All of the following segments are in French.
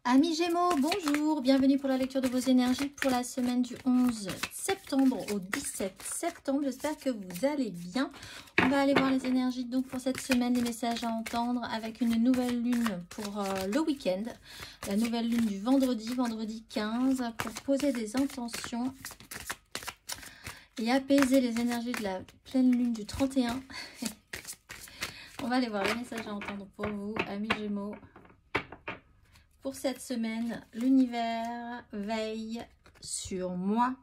Amis Gémeaux, bonjour, bienvenue pour la lecture de vos énergies pour la semaine du 11 septembre au 17 septembre. J'espère que vous allez bien. On va aller voir les énergies donc pour cette semaine, les messages à entendre avec une nouvelle lune pour le week-end. La nouvelle lune du vendredi 15, pour poser des intentions et apaiser les énergies de la pleine lune du 31. On va aller voir les messages à entendre pour vous, amis Gémeaux. Pour cette semaine, l'univers veille sur moi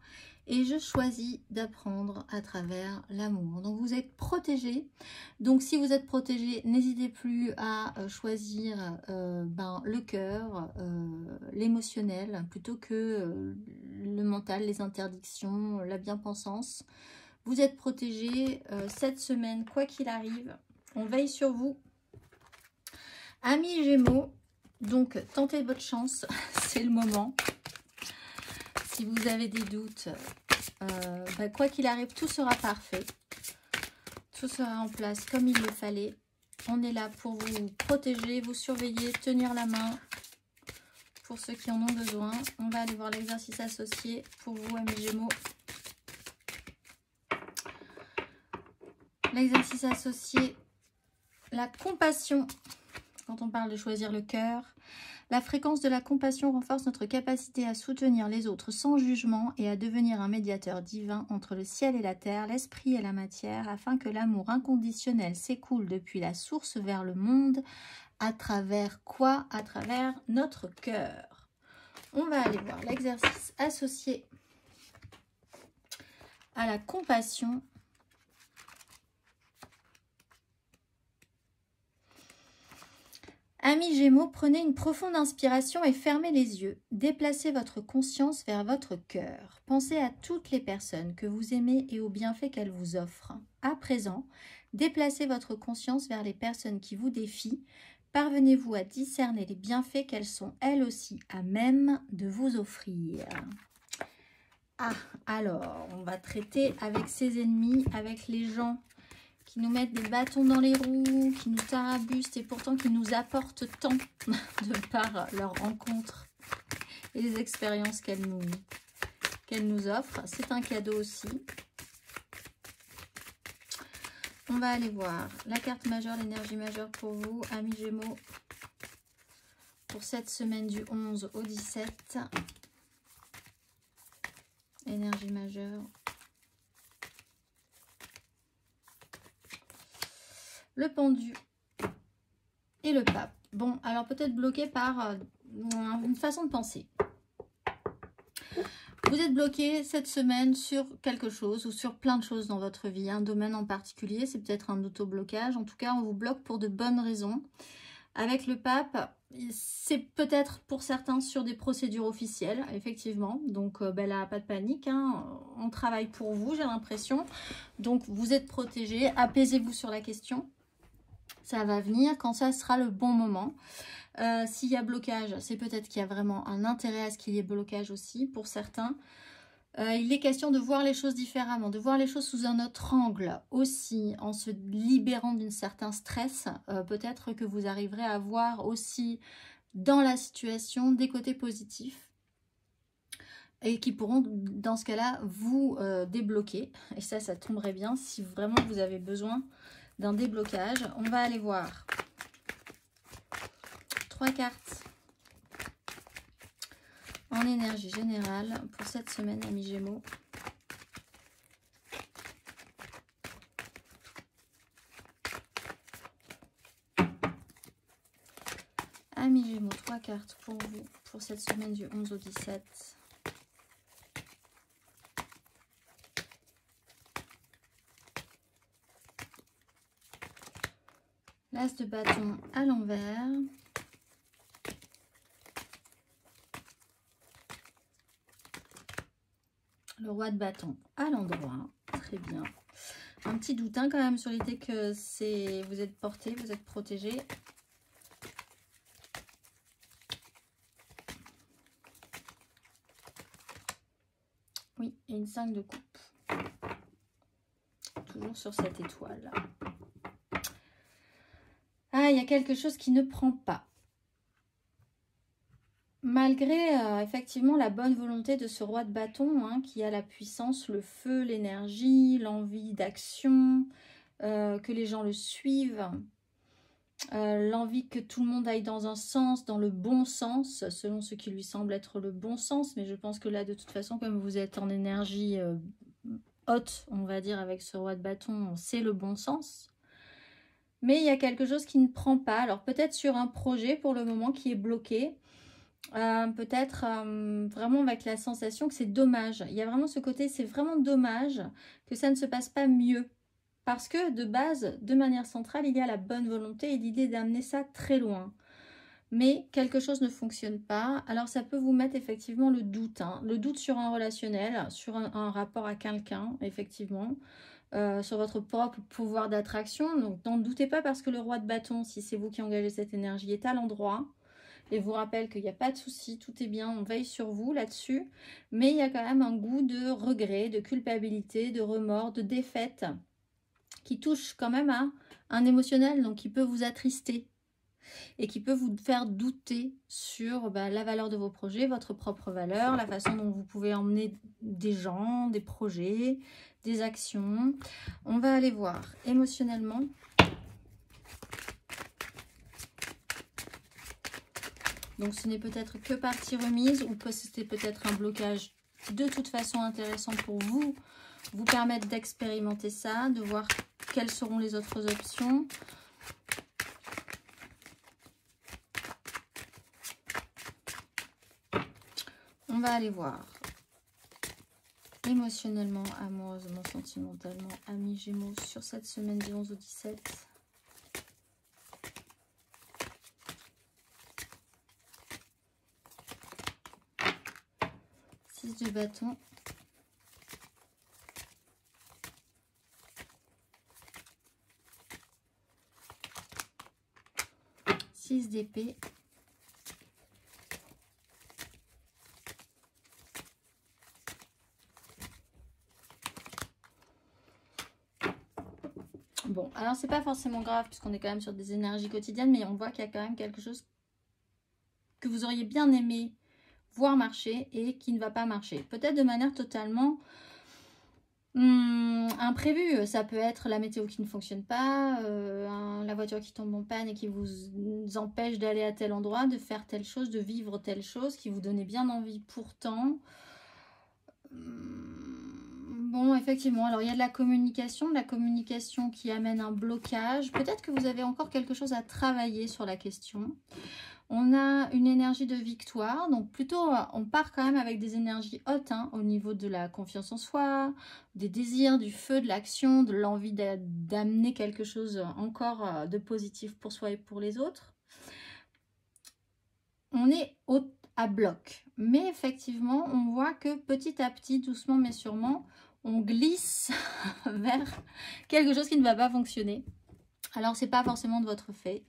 et je choisis d'apprendre à travers l'amour. Donc vous êtes protégés. Donc si vous êtes protégés, n'hésitez plus à choisir le cœur, l'émotionnel, plutôt que le mental, les interdictions, la bien-pensance. Vous êtes protégés cette semaine, quoi qu'il arrive. On veille sur vous. Amis Gémeaux, donc tentez votre chance, c'est le moment. Si vous avez des doutes, quoi qu'il arrive, tout sera parfait. Tout sera en place comme il le fallait. On est là pour vous protéger, vous surveiller, tenir la main pour ceux qui en ont besoin. On va aller voir l'exercice associé pour vous, amis Gémeaux. L'exercice associé, la compassion. Quand on parle de choisir le cœur, la fréquence de la compassion renforce notre capacité à soutenir les autres sans jugement et à devenir un médiateur divin entre le ciel et la terre, l'esprit et la matière, afin que l'amour inconditionnel s'écoule depuis la source vers le monde. À travers quoi? À travers notre cœur. On va aller voir l'exercice associé à la compassion. Amis Gémeaux, prenez une profonde inspiration et fermez les yeux. Déplacez votre conscience vers votre cœur. Pensez à toutes les personnes que vous aimez et aux bienfaits qu'elles vous offrent. À présent, déplacez votre conscience vers les personnes qui vous défient. Parvenez-vous à discerner les bienfaits qu'elles sont elles aussi à même de vous offrir. Ah, alors, on va traiter avec ses ennemis, avec les gens qui nous mettent des bâtons dans les roues, qui nous tarabustent et pourtant qui nous apportent tant de par leurs rencontres et les expériences qu'elles nous offrent. C'est un cadeau aussi. On va aller voir la carte majeure, l'énergie majeure pour vous, amis Gémeaux, pour cette semaine du 11 au 17. Énergie majeure. Le pendu et le pape. Bon, alors peut-être bloqué par une façon de penser. Vous êtes bloqué cette semaine sur quelque chose ou sur plein de choses dans votre vie, un domaine en particulier, c'est peut-être un auto-blocage. En tout cas, on vous bloque pour de bonnes raisons. Avec le pape, c'est peut-être pour certains sur des procédures officielles, effectivement. Donc là, pas de panique, hein. On travaille pour vous, j'ai l'impression. Donc vous êtes protégés, apaisez-vous sur la question. Ça va venir quand ça sera le bon moment. S'il y a blocage, c'est peut-être qu'il y a vraiment un intérêt à ce qu'il y ait blocage aussi pour certains. Il est question de voir les choses différemment, de voir les choses sous un autre angle aussi, en se libérant d'un certain stress. Peut-être que vous arriverez à voir aussi dans la situation des côtés positifs et qui pourront dans ce cas-là vous débloquer. Et ça tomberait bien si vraiment vous avez besoin d'un déblocage. On va aller voir 3 cartes en énergie générale pour cette semaine, amis Gémeaux. Amis Gémeaux, 3 cartes pour vous pour cette semaine du 11 au 17. L'as de bâton à l'envers. Le roi de bâton à l'endroit. Très bien. Un petit doute quand même sur l'idée que vous êtes porté, vous êtes protégé. Oui, et une 5 de coupe. Toujours sur cette étoile. Ah, il y a quelque chose qui ne prend pas. malgré effectivement la bonne volonté de ce roi de bâton, hein, qui a la puissance, le feu, l'énergie, l'envie d'action, que les gens le suivent, l'envie que tout le monde aille dans un sens, dans le bon sens, selon ce qui lui semble être le bon sens. Mais je pense que là, de toute façon, comme vous êtes en énergie haute, on va dire, avec ce roi de bâton, c'est le bon sens. Mais il y a quelque chose qui ne prend pas. Alors peut-être sur un projet pour le moment qui est bloqué. Peut-être vraiment avec la sensation que c'est dommage. Il y a vraiment ce côté, c'est vraiment dommage que ça ne se passe pas mieux. Parce que de base, de manière centrale, il y a la bonne volonté et l'idée d'amener ça très loin. Mais quelque chose ne fonctionne pas. Alors ça peut vous mettre effectivement le doute. Hein. Le doute sur un relationnel, sur un rapport à quelqu'un, effectivement. Sur votre propre pouvoir d'attraction. Donc n'en doutez pas parce que le roi de bâton, si c'est vous qui engagez cette énergie, est à l'endroit. Et vous rappelle qu'il n'y a pas de souci, tout est bien, on veille sur vous là-dessus. Mais il y a quand même un goût de regret, de culpabilité, de remords, de défaite qui touche quand même à un émotionnel, donc qui peut vous attrister et qui peut vous faire douter sur la valeur de vos projets, votre propre valeur, la façon dont vous pouvez emmener des gens, des projets, des actions. On va aller voir émotionnellement. Donc ce n'est peut-être que partie remise ou que c'était peut-être un blocage de toute façon intéressant pour vous, vous permettre d'expérimenter ça, de voir quelles seront les autres options. On va aller voir émotionnellement, amoureusement, sentimentalement, amis Gémeaux sur cette semaine du 11 au 17. De bâton, six d'épée, bon, alors c'est pas forcément grave puisqu'on est quand même sur des énergies quotidiennes, mais on voit qu'il y a quand même quelque chose que vous auriez bien aimé voir marcher et qui ne va pas marcher. Peut-être de manière totalement imprévue. Ça peut être la météo qui ne fonctionne pas, la voiture qui tombe en panne et qui vous empêche d'aller à tel endroit, de faire telle chose, de vivre telle chose, qui vous donnait bien envie pourtant. Bon, effectivement, alors il y a de la communication qui amène un blocage. Peut-être que vous avez encore quelque chose à travailler sur la question. On a une énergie de victoire, donc plutôt on part quand même avec des énergies hautes hein, au niveau de la confiance en soi, des désirs, du feu, de l'action, de l'envie d'amener quelque chose encore de positif pour soi et pour les autres. On est à bloc, mais effectivement on voit que petit à petit, doucement mais sûrement, on glisse vers quelque chose qui ne va pas fonctionner. Alors c'est pas forcément de votre fait.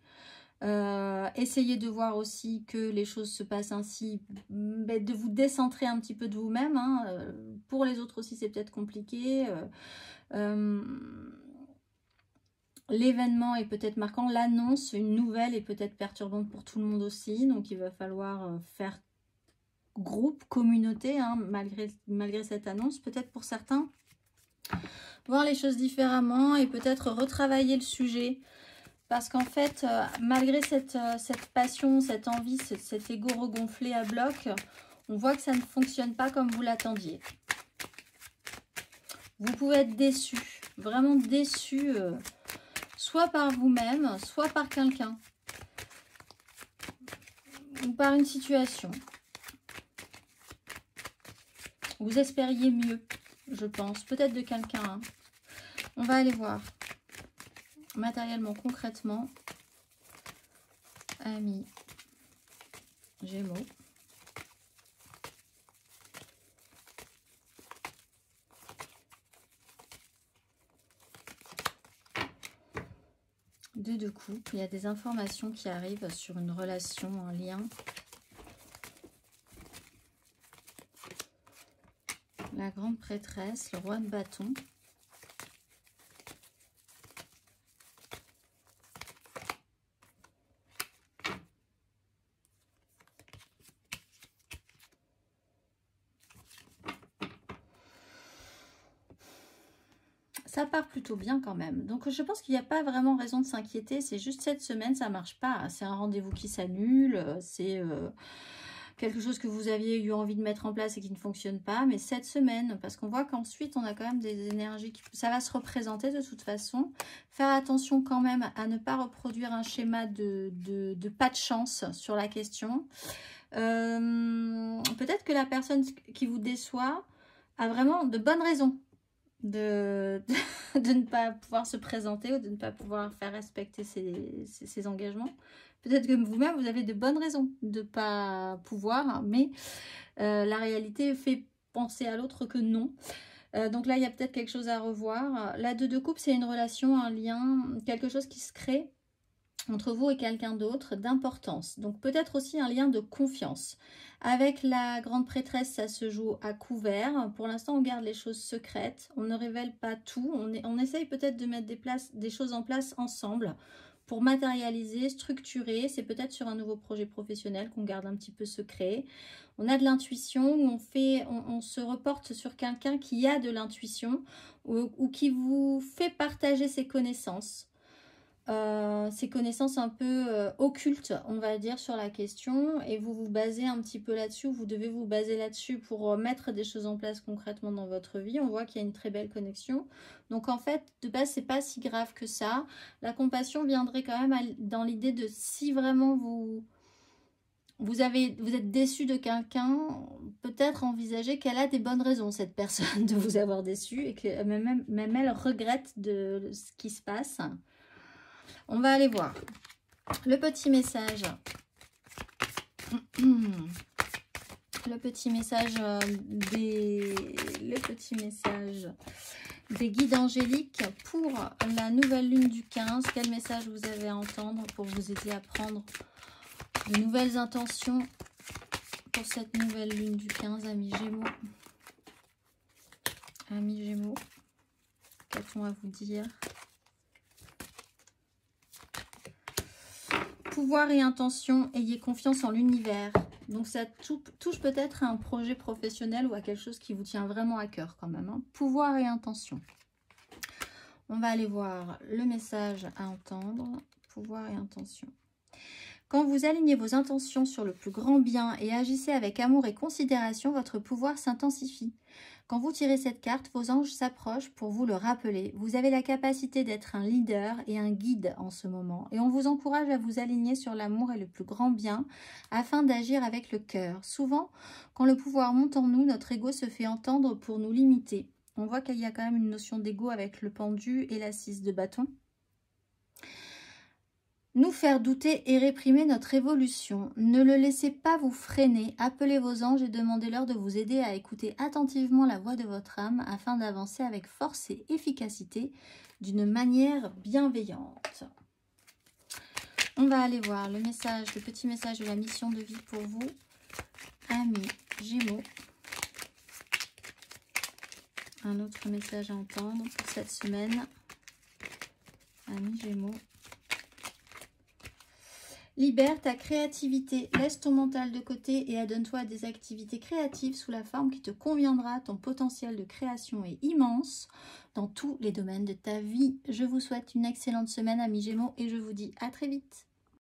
Essayez de voir aussi que les choses se passent ainsi, de vous décentrer un petit peu de vous-même. Hein. Pour les autres aussi, c'est peut-être compliqué. L'événement est peut-être marquant. L'annonce, une nouvelle, est peut-être perturbante pour tout le monde aussi. Donc, il va falloir faire groupe, communauté, hein, malgré cette annonce. Peut-être pour certains, voir les choses différemment et peut-être retravailler le sujet. Parce qu'en fait, malgré cette passion, cette envie, cet ego regonflé à bloc, on voit que ça ne fonctionne pas comme vous l'attendiez. Vous pouvez être déçu, vraiment déçu, soit par vous-même, soit par quelqu'un. Ou par une situation. Vous espériez mieux, je pense. Peut-être de quelqu'un. Hein. On va aller voir. Matériellement, concrètement, amis Gémeaux. Deux de coupe, il y a des informations qui arrivent sur une relation, un lien. La grande prêtresse, le roi de bâton. ça part plutôt bien quand même. Donc je pense qu'il n'y a pas vraiment raison de s'inquiéter. C'est juste cette semaine, ça ne marche pas. C'est un rendez-vous qui s'annule. C'est quelque chose que vous aviez eu envie de mettre en place et qui ne fonctionne pas. Mais cette semaine, parce qu'on voit qu'ensuite, on a quand même des énergies. Ça va se représenter de toute façon. Faire attention quand même à ne pas reproduire un schéma de pas de chance sur la question. Peut-être que la personne qui vous déçoit a vraiment de bonnes raisons de ne pas pouvoir se présenter ou de ne pas pouvoir faire respecter ses engagements. Peut-être que vous-même, vous avez de bonnes raisons de ne pas pouvoir, mais la réalité fait penser à l'autre que non. Donc là, il y a peut-être quelque chose à revoir. La 2 de coupe, c'est une relation, un lien, quelque chose qui se crée entre vous et quelqu'un d'autre d'importance. Donc peut-être aussi un lien de confiance. Avec la grande prêtresse, ça se joue à couvert. Pour l'instant, on garde les choses secrètes. On ne révèle pas tout. On essaye peut-être de mettre des choses en place ensemble pour matérialiser, structurer. C'est peut-être sur un nouveau projet professionnel qu'on garde un petit peu secret. On a de l'intuition, où on se reporte sur quelqu'un qui a de l'intuition ou qui vous fait partager ses connaissances. Ces connaissances un peu occultes, on va dire, sur la question, et vous vous basez un petit peu là-dessus, vous devez vous baser là-dessus pour mettre des choses en place concrètement dans votre vie. On voit qu'il y a une très belle connexion. Donc en fait, de base, c'est pas si grave que ça. La compassion viendrait quand même dans l'idée de si vraiment vous êtes déçu de quelqu'un, peut-être envisager qu'elle a des bonnes raisons, cette personne, de vous avoir déçu, et que même elle regrette de ce qui se passe. On va aller voir le petit message. Le petit message des guides angéliques pour la nouvelle lune du 15. Quel message vous avez à entendre pour vous aider à prendre de nouvelles intentions pour cette nouvelle lune du 15, amis Gémeaux. Amis Gémeaux, qu'a-t-on à vous dire? Pouvoir et intention, ayez confiance en l'univers. Donc ça touche peut-être à un projet professionnel ou à quelque chose qui vous tient vraiment à cœur quand même. Hein. Pouvoir et intention. On va aller voir le message à entendre. Pouvoir et intention. Quand vous alignez vos intentions sur le plus grand bien et agissez avec amour et considération, votre pouvoir s'intensifie. Quand vous tirez cette carte, vos anges s'approchent pour vous le rappeler. Vous avez la capacité d'être un leader et un guide en ce moment. Et on vous encourage à vous aligner sur l'amour et le plus grand bien afin d'agir avec le cœur. Souvent, quand le pouvoir monte en nous, notre ego se fait entendre pour nous limiter. On voit qu'il y a quand même une notion d'ego avec le pendu et la 6 de bâton. Nous faire douter et réprimer notre évolution. Ne le laissez pas vous freiner. Appelez vos anges et demandez-leur de vous aider à écouter attentivement la voix de votre âme afin d'avancer avec force et efficacité d'une manière bienveillante. On va aller voir le petit message de la mission de vie pour vous, amis Gémeaux. Un autre message à entendre pour cette semaine, amis Gémeaux. Libère ta créativité, laisse ton mental de côté et adonne-toi à des activités créatives sous la forme qui te conviendra. Ton potentiel de création est immense dans tous les domaines de ta vie. Je vous souhaite une excellente semaine, amis Gémeaux, et je vous dis à très vite.